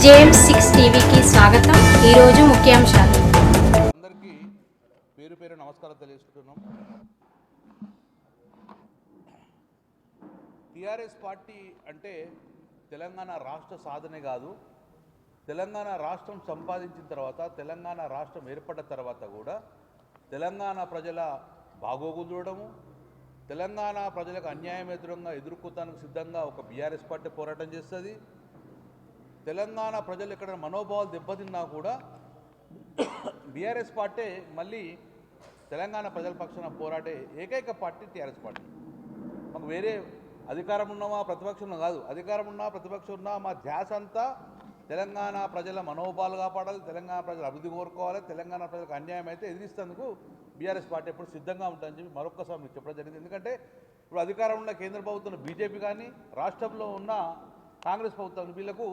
JM6 టీవీకి స్వాగతం. ఈ రోజు ముఖ్యాంశాలు. అందరికీ పేరు పేరు నమస్కారం తెలియజేస్తున్నాం. టీఆర్ఎస్ పార్టీ అంటే తెలంగాణ రాష్ట్ర సాధనే కాదు, తెలంగాణ రాష్ట్రం సంపాదించిన తర్వాత, తెలంగాణ రాష్ట్రం ఏర్పడ్డ తర్వాత కూడా తెలంగాణ ప్రజల బాగోగులు చూడడము, తెలంగాణ ప్రజలకు అన్యాయం ఎదుర్కొతానికి సిద్ధంగా ఒక బీఆర్ఎస్ పార్టీ పోరాటం చేస్తుంది. తెలంగాణ ప్రజలు ఎక్కడ మనోభావాలు దెబ్బతిన్నా కూడా బీఆర్ఎస్ పార్టీ మళ్ళీ తెలంగాణ ప్రజల పక్షాన పోరాడే ఏకైక పార్టీ టీఆర్ఎస్ పార్టీ. మాకు వేరే అధికారం ఉన్నామా ప్రతిపక్షం కాదు, అధికారం ఉన్నా ప్రతిపక్షం ఉన్నా మా ధ్యాస అంతా తెలంగాణ ప్రజల మనోభావాలు కాపాడాలి, తెలంగాణ ప్రజల అభివృద్ధి కోరుకోవాలి, తెలంగాణ ప్రజలకు అన్యాయం అయితే ఎదిరిస్తేందుకు బీఆర్ఎస్ పార్టీ ఎప్పుడు సిద్ధంగా ఉంటుందని చెప్పి మరొకసారి మీకు చెప్పడం జరిగింది. ఎందుకంటే ఇప్పుడు అధికారం ఉన్న కేంద్ర ప్రభుత్వం బీజేపీ కానీ రాష్ట్రంలో ఉన్న కాంగ్రెస్ ప్రభుత్వం వీళ్లకు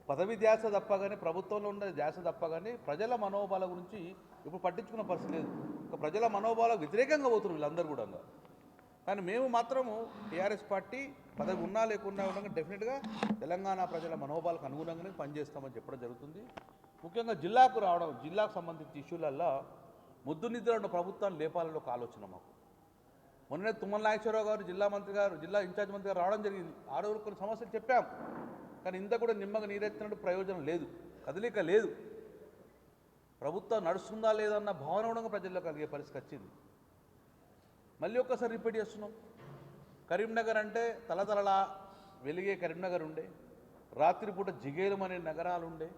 పదవి ధ్యాస తప్ప కానీ, ప్రభుత్వంలో ఉన్న ధ్యాస తప్ప కానీ ప్రజల మనోభావాల గురించి ఇప్పుడు పట్టించుకున్న పరిస్థితి లేదు. ఒక ప్రజల మనోభావాలకు వ్యతిరేకంగా పోతున్నారు వీళ్ళందరూ కూడా. కానీ మేము మాత్రము టీఆర్ఎస్ పార్టీ పదవి ఉన్నా లేకున్నా ఉండగా డెఫినెట్గా తెలంగాణ ప్రజల మనోభావాలకు అనుగుణంగానే పనిచేస్తామని చెప్పడం జరుగుతుంది. ముఖ్యంగా జిల్లాకు రావడం, జిల్లాకు సంబంధించిన ఇష్యూలల్లో ముద్దు నిద్ర ఉన్న ప్రభుత్వాన్ని లేపాలని ఒక ఆలోచన మాకు. మొన్ననే తుమ్మల నాగేశ్వరరావు గారు జిల్లా ఇన్ఛార్జ్ మంత్రి గారు రావడం జరిగింది. ఆ రోజు కొన్ని సమస్యలు చెప్పాం, కానీ ఇంత కూడా నిమ్మగా నీరెత్తినట్టు ప్రయోజనం లేదు, కదలిక లేదు. ప్రభుత్వం నడుస్తుందా లేదన్న భావన కూడా ప్రజల్లో కలిగే పరిస్థితి వచ్చింది. మళ్ళీ ఒక్కసారి రిపీట్ చేస్తున్నాం. కరీంనగర్ అంటే తలతలలా వెలిగే కరీంనగర్ ఉండే, రాత్రిపూట జిగేలం అనే నగరాలు ఉండే.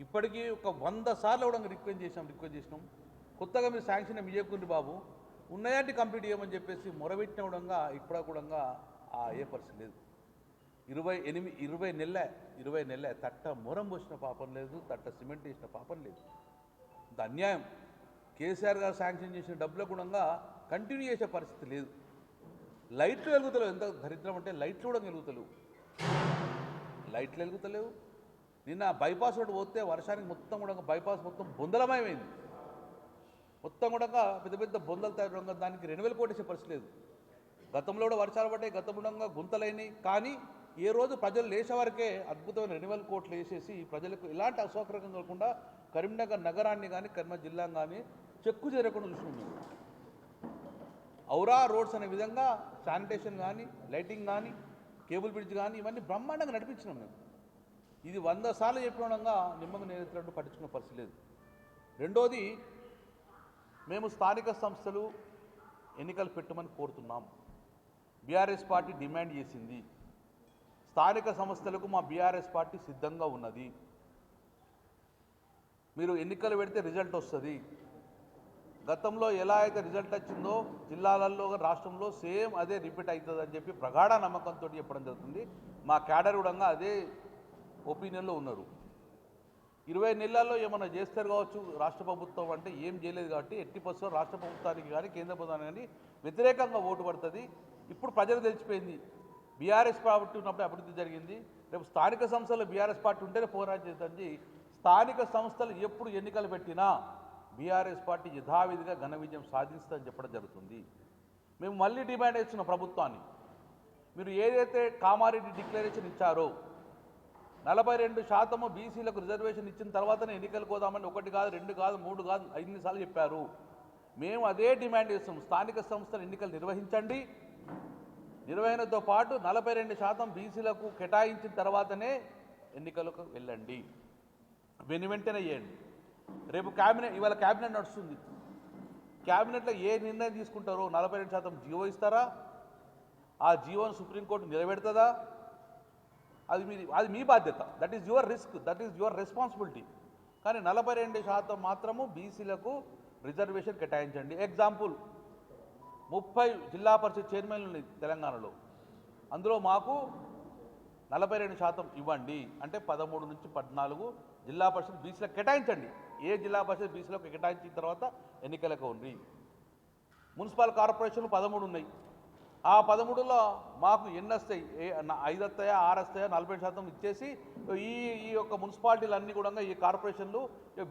ఇప్పటికీ ఒక 100 సార్లు కూడా రిక్వెస్ట్ చేసినాం. కొత్తగా మీరు శాంక్షన్ ఇవ్వకుండి బాబు, ఉన్నాయంటే కంప్లీట్ చేయమని చెప్పేసి మొరబెట్టిన కూడా ఇప్పుడు కూడా ఏ పరిస్థితి లేదు. 20 నెలలే తట్ట మొరం పోసిన పాపం లేదు, తట్ట సిమెంట్ వేసిన పాపం లేదు. ఇంత అన్యాయం. కేసీఆర్ గారు శాంక్షన్ చేసిన డబ్బులు కూడా కంటిన్యూ చేసే పరిస్థితి లేదు. లైట్లు వెలుగుతలేవు. ఎంత దరిద్రం అంటే లైట్లు కూడా వెలుగుతలేవు. నిన్న బైపాస్ రోడ్డు పోతే వర్షానికి మొత్తం కూడా బైపాస్ మొత్తం బొందలమయమైంది. మొత్తం కూడా పెద్ద పెద్ద బొందలు తయారు, దానికి 2,000 కోట్లు వేసే పరిస్థితి లేదు. గతంలో కూడా వర్షాలు పడ్డాయి, గతంలో గుంతలైనవి. కానీ ఏ రోజు ప్రజలు లేచే వరకే అద్భుతమైన 2,000 కోట్లు వేసేసి ప్రజలకు ఎలాంటి అసౌకర్యం కలగకుండా కరీంనగర్ నగరాన్ని కానీ కరీంనగర్ జిల్లాను కానీ చెక్కు చేరకుండా చూస్తున్నాం. ఔరా రోడ్స్ అనే విధంగా శానిటేషన్ కానీ, లైటింగ్ కానీ, కేబుల్ బ్రిడ్జ్ కానీ ఇవన్నీ బ్రహ్మాండంగా నడిపించినాం మేము. ఇది 100 సార్లు చెప్పినంగా నిమ్మగా నేర్చుకున్నట్టు పట్టించుకున్న పరిస్థితి లేదు. రెండోది, మేము స్థానిక సంస్థలు ఎన్నికలు పెట్టమని కోరుతున్నాం. బీఆర్ఎస్ పార్టీ డిమాండ్ చేసింది. స్థానిక సంస్థలకు మా బీఆర్ఎస్ పార్టీ సిద్ధంగా ఉన్నది. మీరు ఎన్నికలు పెడితే రిజల్ట్ వస్తుంది. గతంలో ఎలా అయితే రిజల్ట్ వచ్చిందో జిల్లాలలో రాష్ట్రంలో సేమ్ అదే రిపీట్ అవుతుంది అని చెప్పి ప్రగాఢ నమ్మకంతో చెప్పడం జరుగుతుంది. మా క్యాడర్ కూడా అదే ఒపీనియన్లో ఉన్నారు. 20 నెలల్లో ఏమన్నా చేస్తారు కావచ్చు రాష్ట్ర ప్రభుత్వం అంటే, ఏం చేయలేదు కాబట్టి 80% రాష్ట్ర ప్రభుత్వానికి కానీ కేంద్ర ప్రభుత్వానికి కానీ వ్యతిరేకంగా ఓటు పడుతుంది. ఇప్పుడు ప్రజలు తెలిసిపోయింది, బీఆర్ఎస్ పార్టీ ఉన్నప్పుడు అభివృద్ధి జరిగింది. రేపు స్థానిక సంస్థలు బీఆర్ఎస్ పార్టీ ఉంటేనే పోరాటం చేస్తుంది. స్థానిక సంస్థలు ఎప్పుడు ఎన్నికలు పెట్టినా బీఆర్ఎస్ పార్టీ యథావిధిగా ఘన విజయం సాధిస్తుందని చెప్పడం జరుగుతుంది. మేము మళ్ళీ డిమాండ్ చేస్తున్నాం ప్రభుత్వాన్ని, మీరు ఏదైతే కామారెడ్డి డిక్లరేషన్ ఇచ్చారో 42% బీసీలకు రిజర్వేషన్ ఇచ్చిన తర్వాతనే ఎన్నికలకు పోదామని 1 కాదు 2 కాదు 3 కాదు 5 సార్లు చెప్పారు. మేము అదే డిమాండ్ చేస్తున్నాం. స్థానిక సంస్థల ఎన్నికలు నిర్వహించండి. నిర్వహణతో పాటు 42% బీసీలకు కేటాయించిన తర్వాతనే ఎన్నికలకు వెళ్ళండి. వెంటనే చేయండి. రేపు ఇవాళ క్యాబినెట్ నడుస్తుంది. క్యాబినెట్లో ఏ నిర్ణయం తీసుకుంటారో 42% జీవో ఇస్తారా, ఆ జీవోను సుప్రీంకోర్టు నిలబెడుతుందా, అది మీ బాధ్యత. That is your risk, that is your responsibility. కానీ 42% మాత్రము బీసీలకు రిజర్వేషన్ కేటాయించండి. ఎగ్జాంపుల్, 30 జిల్లా పరిషత్ చైర్మన్లు ఉన్నాయి తెలంగాణలో. అందులో మాకు 42% ఇవ్వండి అంటే 13 నుంచి 14 జిల్లా పరిషత్ బీసీలకు కేటాయించండి. ఏ జిల్లా పరిషత్ బీసీలకు కేటాయించిన తర్వాత ఎన్నికలకు ఉంది. మున్సిపల్ కార్పొరేషన్లు 13 ఉన్నాయి. ఆ 13లో మాకు ఎన్ని వస్తాయి, 5 వస్తాయా 6 వస్తాయా, 40% ఇచ్చేసి ఈ యొక్క మున్సిపాలిటీలన్నీ కూడా ఈ కార్పొరేషన్లు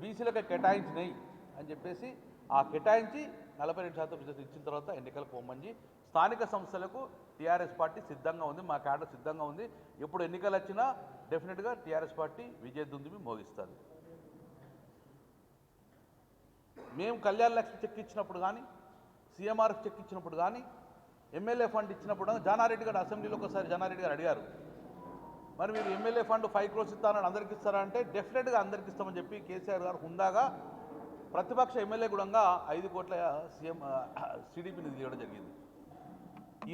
బీసీలకు కేటాయించినాయి అని చెప్పేసి ఆ కేటాయించి 42% ఇచ్చిన తర్వాత ఎన్నికలకు పోమని స్థానిక సంస్థలకు టీఆర్ఎస్ పార్టీ సిద్ధంగా ఉంది, మా క్యాడర్ సిద్ధంగా ఉంది. ఎప్పుడు ఎన్నికలు వచ్చినా డెఫినెట్గా టీఆర్ఎస్ పార్టీ విజయ దుందుబి మోగిస్తుంది. మేము కళ్యాణ లక్ష్మి చెక్ ఇచ్చినప్పుడు కానీ, సీఎంఆర్ఎఫ్ చెక్ ఇచ్చినప్పుడు కానీ, ఎమ్మెల్యే ఫండ్ ఇచ్చినప్పుడు జానారెడ్డి గారు అసెంబ్లీలో ఒకసారి జానారెడ్డి గారు అడిగారు, మరి మీరు ఎమ్మెల్యే ఫండ్ 5 crores ఇస్తారని అందరికి ఇస్తారా అంటే డెఫినెట్గా అందరికి ఇస్తామని చెప్పి కేసీఆర్ గారు హుందాగా ప్రతిపక్ష ఎమ్మెల్యే కూడా 5 కోట్ల సీఎం సిడిపి నిధులు ఇవ్వడం జరిగింది.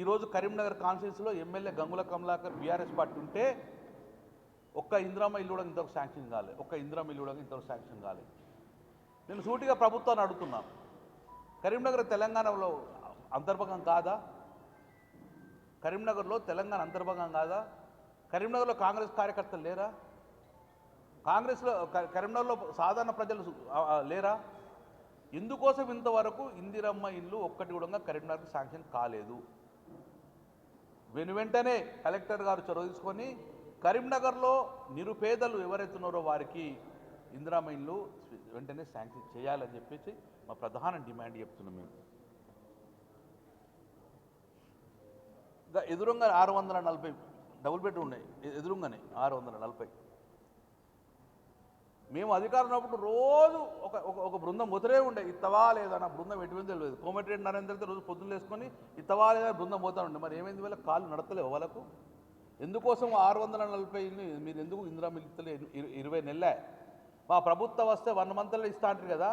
ఈరోజు కరీంనగర్ కాన్స్టిట్యూన్సీలో MLA Gangula Kamalakar BRS party ఉంటే ఒక్క ఇందిరమ్మ ఇల్లు కూడా ఇంతవరకు శాంక్షన్ కాలేదు, ఒక్క ఇందిరమ్మ ఇల్లు కూడా ఇంతవరకు శాంక్షన్ కాలేదు. నేను సూటిగా ప్రభుత్వాన్ని అడుగుతున్నాను, కరీంనగర్ తెలంగాణలో అంతర్భాగం కాదా? కరీంనగర్లో తెలంగాణ అంతర్భాగం కాదా? కరీంనగర్లో కాంగ్రెస్ కార్యకర్తలు లేరా? కరీంనగర్లో సాధారణ ప్రజలు లేరా? ఇందుకోసం ఇంతవరకు ఇందిరమ్మ ఇల్లు ఒక్కటి కూడా కరీంనగర్కి శాంక్షన్ కాలేదు. వెంటనే కలెక్టర్ గారు చొరవ తీసుకొని కరీంనగర్లో నిరుపేదలు ఎవరైతే ఉన్నారో వారికి ఇందిరమ్మ ఇల్లు వెంటనే శాంక్షన్ చేయాలని చెప్పేసి మా ప్రధాన డిమాండ్ చెప్తున్నాం. మేము ఇంకా ఎదురుగా 640 డబుల్ బెడ్రూమ్ ఉన్నాయి, ఎదురుగానే 640. మేము అధికారం ఉన్నప్పుడు రోజు ఒక బృందం పోతూనే ఉండే, ఇత్తవా లేదా నా బృందం ఎటువంటి తెలియదు. కోమటిరెడ్డి నరేంద్రతో రోజు పొద్దున్న వేసుకొని ఇత్తవా లేదా బృందం పోతా ఉండే. మరి ఏమైంది? వాళ్ళ కాళ్ళు నడతలేవు వాళ్ళకు. ఎందుకోసం 640 మీరు ఎందుకు ఇందిరమ్మ ఇల్లు 20 నెలలే? మా ప్రభుత్వం వస్తే 1 monthలో ఇస్తా అంటారు కదా,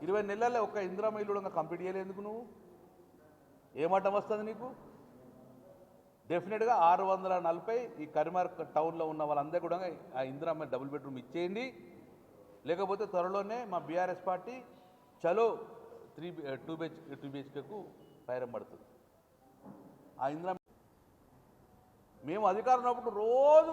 20 నెలలే ఒక ఇందిరమ్మ ఇల్లు కూడా కంప్లీట్ చేయలేదు. ఎందుకు నువ్వు ఏమటం వస్తుంది నీకు? డెఫినెట్గా 640 ఈ కరీంనగర్ టౌన్లో ఉన్న వాళ్ళందరూ కూడా ఆ ఇందిరమ్మ డబుల్ బెడ్రూమ్ ఇచ్చేయండి, లేకపోతే త్వరలోనే మా బీఆర్ఎస్ పార్టీ చలో 2 BHKకు పైరం పడుతుంది. ఆ ఇందిరమ్మ మేము అధికారం ఉన్నప్పుడు రోజు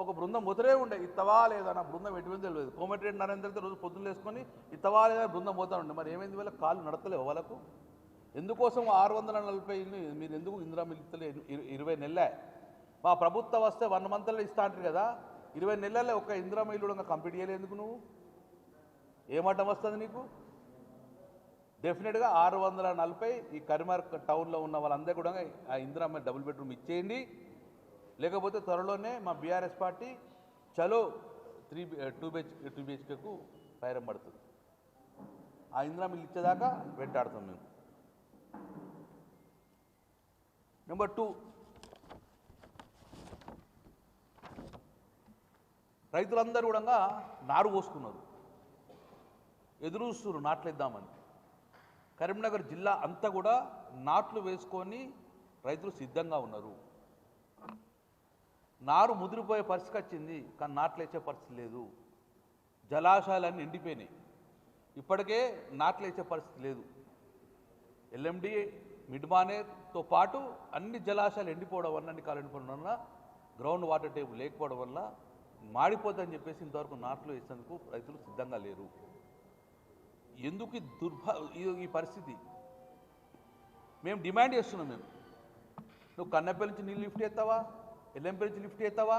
ఒక బృందం పోతూనే ఉండే, ఇత్తవా లేదా నా బృందం ఎటువంటి తెలియదు. కోమటిరెడ్డి నరేంద్రతో రోజు పొద్దున్న వేసుకొని ఇత్తవా లేదా బృందం పోతా ఉండే. మరి ఏమైంది? వాళ్ళ కాళ్ళు నడతలేవు వాళ్ళకు. ఎందుకోసం 640 మీరు ఎందుకు ఇందిరమ్మ ఇల్లు 20 నెలలే? మా ప్రభుత్వం వస్తే 1 monthలో ఇస్తా అంటారు కదా, 20 నెలలే ఒక ఇందిరమ్మ ఇల్లు కూడా కంప్లీట్ చేయలేదు. ఎందుకు నువ్వు ఏమటం వస్తుంది నీకు? డెఫినెట్గా 640 ఈ కరీంనగర్ టౌన్లో ఉన్న వాళ్ళందరూ కూడా ఆ ఇందిరమ్మ డబుల్ బెడ్రూమ్ ఇచ్చేయండి, లేకపోతే త్వరలోనే మా బీఆర్ఎస్ పార్టీ చలో 2 BHKకు పైరం పడుతుంది. ఆ ఇందిరమ్మ ఇల్లు ఇచ్చేదాకా వెంటాడుతాం మేము. నెంబర్ 2, రైతులందరూ కూడా నారు పోసుకున్నారు, ఎదురు చూస్తున్నారు నాట్లు వేద్దామని. కరీంనగర్ జిల్లా అంతా కూడా నాట్లు వేసుకొని రైతులు సిద్ధంగా ఉన్నారు. నారు ముదిరిపోయే పరిస్థితి వచ్చింది, కానీ నాట్లు వేసే పరిస్థితి లేదు. జలాశయాలన్నీ ఎండిపోయినాయి, ఇప్పటికే నాట్లు వేసే పరిస్థితి లేదు. LMD మిడ్మానేర్తో పాటు అన్ని జలాశయాలు ఎండిపోవడం వల్ల, అన్ని కాలు ఎండిపోవడం వల్ల, గ్రౌండ్ వాటర్ టేబుల్ లేకపోవడం వల్ల మాడిపోతుందని చెప్పేసి ఇంతవరకు నాట్లు వేసేందుకు రైతులు సిద్ధంగా లేరు. ఎందుకు ఈ పరిస్థితి? మేము డిమాండ్ చేస్తున్నాం. నువ్వు కన్నెపల్లి నుంచి నీళ్ళు లిఫ్ట్ చేస్తావా? ఎల్లంపల్లి నుంచి లిఫ్ట్ చేస్తావా?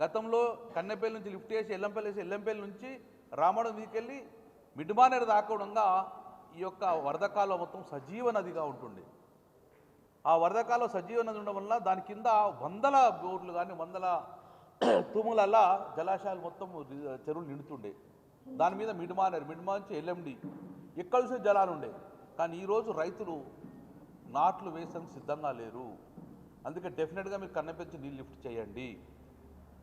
గతంలో కన్నెపల్లి నుంచి లిఫ్ట్ చేసి ఎల్లంపల్లి నుంచి రామడం మీదకెళ్ళి మిడ్మానేరు దాకోవడంగా ఈ యొక్క వరదకాలం మొత్తం సజీవ నదిగా ఉంటుండే. ఆ వరదకాలం సజీవ నది ఉండడం వల్ల దాని కింద వందల బోర్లు కానీ వందల తూములల్లా జలాశయాలు మొత్తం చెరువులు నిండుతుండే. దాని మీద మిడ్మానేరు నుంచి LMD ఎక్కడ చూసే జలాలు ఉండే. కానీ ఈరోజు రైతులు నాట్లు వేసేందుకు సిద్ధంగా లేరు. అందుకే డెఫినెట్గా మీరు కన్నెపల్లి నీళ్ళు లిఫ్ట్ చేయండి.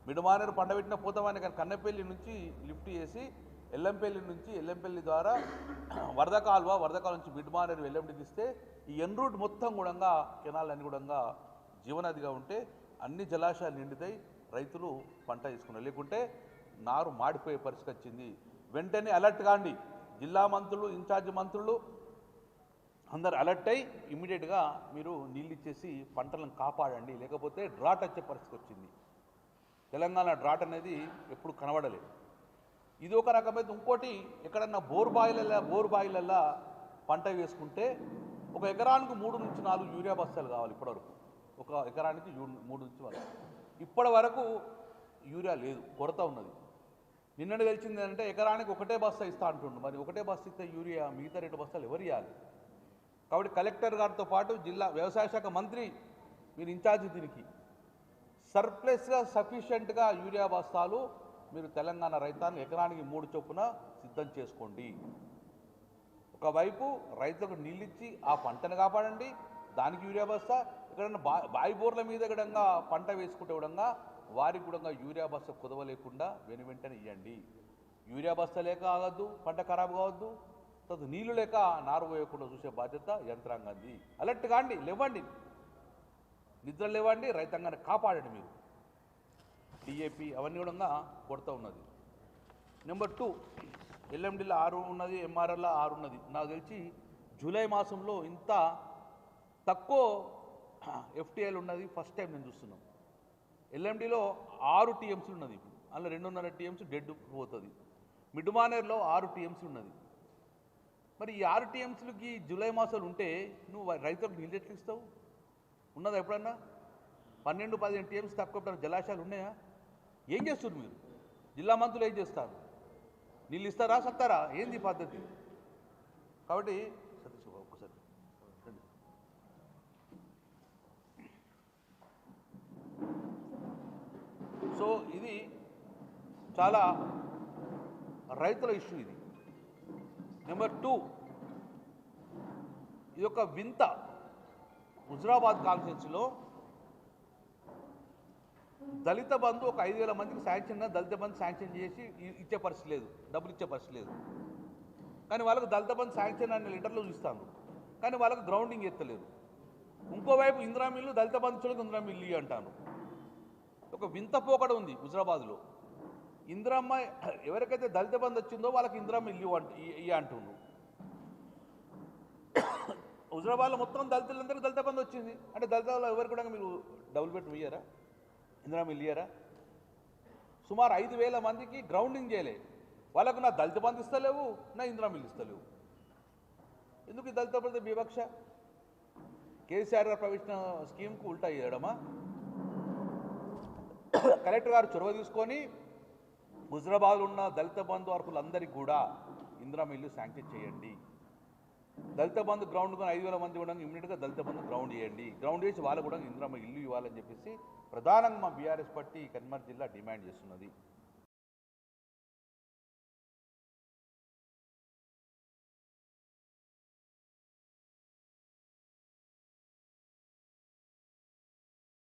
మిడ్మానేరు పండబెట్టిన పోతామని, కానీ కన్నెపల్లి నుంచి లిఫ్ట్ చేసి ఎల్లంపల్లి ద్వారా వరద కాలువ నుంచి మిడ్మానేరు LMDకి ఇస్తే ఈ రూట్ మొత్తం కూడా కెనాల్ అన్ని కూడా జీవనదిగా ఉంటే అన్ని జలాశయాలు నిండుతాయి, రైతులు పంట తీసుకున్నారు. లేకుంటే నారు మాడిపోయే పరిస్థితి వచ్చింది. వెంటనే అలర్ట్ కాండి, జిల్లా మంత్రులు, ఇన్ఛార్జ్ మంత్రులు అందరు అలర్ట్ అయ్యి ఇమ్మీడియట్గా మీరు నీళ్ళు ఇచ్చేసి పంటలను కాపాడండి, లేకపోతే డ్రాట్ వచ్చే పరిస్థితి వచ్చింది. తెలంగాణ డ్రాట్ అనేది ఎప్పుడు కనబడలేదు. ఇది ఒక రకమైతే ఇంకోటి, ఎక్కడన్నా బోర్ బాయిలల్లా పంట వేసుకుంటే ఒక ఎకరానికి 3 నుంచి 4 యూరియా బస్తాలు కావాలి. ఇప్పటివరకు ఒక ఎకరానికి 3 నుంచి 4. ఇప్పటి వరకు యూరియా లేదు, కొరత ఉన్నది. నిన్నటి తెలిసింది అంటే ఎకరానికి 1 బస్తా ఇస్తా అంటుండు. మరి 1 బస్తా ఇస్తే యూరియా మిగతా 2 బస్తాలు ఎవరు ఇవ్వాలి? కాబట్టి కలెక్టర్ గారితో పాటు జిల్లా వ్యవసాయ శాఖ మంత్రి మీరు ఇన్ఛార్జి, దీనికి సర్ప్లస్గా సఫిషియెంట్గా యూరియా బస్తాలు మీరు తెలంగాణ రైతాంగం ఎకరానికి 3 చొప్పున సిద్ధం చేసుకోండి. ఒకవైపు రైతులకు నీళ్ళిచ్చి ఆ పంటను కాపాడండి, దానికి యూరియా బస్తా. ఎక్కడన్నా బాయి బోర్ల మీద ఎక్కడంగా పంట వేసుకుంటే కూడా వారికి కూడా యూరియా బస్తా కుదవ లేకుండా వెంటనే ఇవ్వండి. యూరియా బస్తా లేక ఆగద్దు, పంట ఖరాబ్ కావద్దు, తర్వాత నీళ్లు లేక నారు పోయకుండా చూసే బాధ్యత యంత్రాంగాన్ని. అలర్ట్ కాండి, లేవండి, నిద్ర లేవండి, రైతాంగాన్ని కాపాడండి. మీరు టీఏపీ అవన్నీ కూడా కొడుతూ ఉన్నది. నెంబర్ 2, ఎల్ఎండిలో 6 ఉన్నది, ఎంఆర్ఎల్లో 6 ఉన్నది. నాకు తెలిసి జూలై మాసంలో ఇంత తక్కువ ఎఫ్టీఐలు ఉన్నది ఫస్ట్ టైం నేను చూస్తున్నాం. ఎల్ఎండిలో 6 టీఎంసీలు ఉన్నది, అందులో 2.5 టీఎంసీ డెడ్ పోతుంది. మిడ్మానేర్లో 6 టీఎంసీ ఉన్నది. మరి ఈ 6 టీఎంసీలకి జూలై మాసాలు ఉంటే నువ్వు రైతులకు నీళ్ళు ఎట్లు ఇస్తావు? ఉన్నదా ఎప్పుడన్నా? 12-15 టీఎంసీ తక్కువ జలాశయాలు ఉన్నాయా? ఏం చేస్తారు మీరు? జిల్లా మంత్రులు ఏం చేస్తారు? నీళ్ళు ఇస్తారా, సత్తారా? ఏంది పద్ధతి? కాబట్టి సతీష్ ఒక్కసారి రండి. సో ఇది చాలా రైతుల ఇష్యూ ఇది. నెంబర్ 2, ఇది ఒక వింత. హుజరాబాద్ కాన్స్టిట్యున్సీలో దళిత బంధు ఒక 5,000 మందికి శాంక్షన్, దళిత బంధు శాంక్షన్ చేసి ఇచ్చే పరిస్థితి లేదు, డబ్బులు ఇచ్చే పరిస్థితి లేదు. కానీ వాళ్ళకు దళిత బంధు శాంక్షన్ అనే లెటర్లు చూస్తాను, కానీ వాళ్ళకు గ్రౌండింగ్ ఎత్తలేదు. ఇంకోవైపు ఇందిరా మిల్లు దళిత బంధువులకు ఇందిరా మిల్లు అంటాను. ఒక వింత పోకడ ఉంది హుజరాబాద్లో. ఇందిరమ్మ ఎవరికైతే దళిత బంధు వచ్చిందో వాళ్ళకి ఇందిరమ్మ ఇల్లు అంటున్నారు. హుజరాబాద్లో మొత్తం దళితులందరికీ దళిత బంధు వచ్చింది అంటే దళితుల్లో ఎవరికి కూడా మీరు డబుల్ బెడ్రూమ్ ఇయ్యారా, ఇందిరమ్మ ఇల్లు ఇయ్యారా? సుమారు 5,000 మందికి గ్రౌండింగ్ చేయలే. వాళ్ళకు నా దళిత బంధు ఇస్తలేవు, నా ఇందిరమ్మ ఇల్లు ఇస్తలేవు. ఎందుకు ఈ దళిత బంధు వివక్ష? కేసీఆర్ గారు ప్రవేశించిన స్కీమ్కు ఉల్టా ఇవ్వడమా? కలెక్టర్ గారు చొరవ తీసుకొని హుజరాబాద్లో ఉన్న దళిత బంధు అర్హులందరికీ కూడా ఇందిరమ్మ ఇల్లు శాంక్షన్ చేయండి. దళిత బంధు గ్రౌండ్ కొని 5,000 మంది కూడా ఇమీడియట్గా దళిత బంధు గ్రౌండ్ చేయండి. గ్రౌండ్ చేసి వాళ్ళు కూడా ఇందిరమ్మ ఇల్లు ఇవ్వాలని చెప్పేసి ప్రధానంగా మా బీఆర్ఎస్ పార్టీ కరీంనగర్ జిల్లా డిమాండ్ చేస్తున్నది.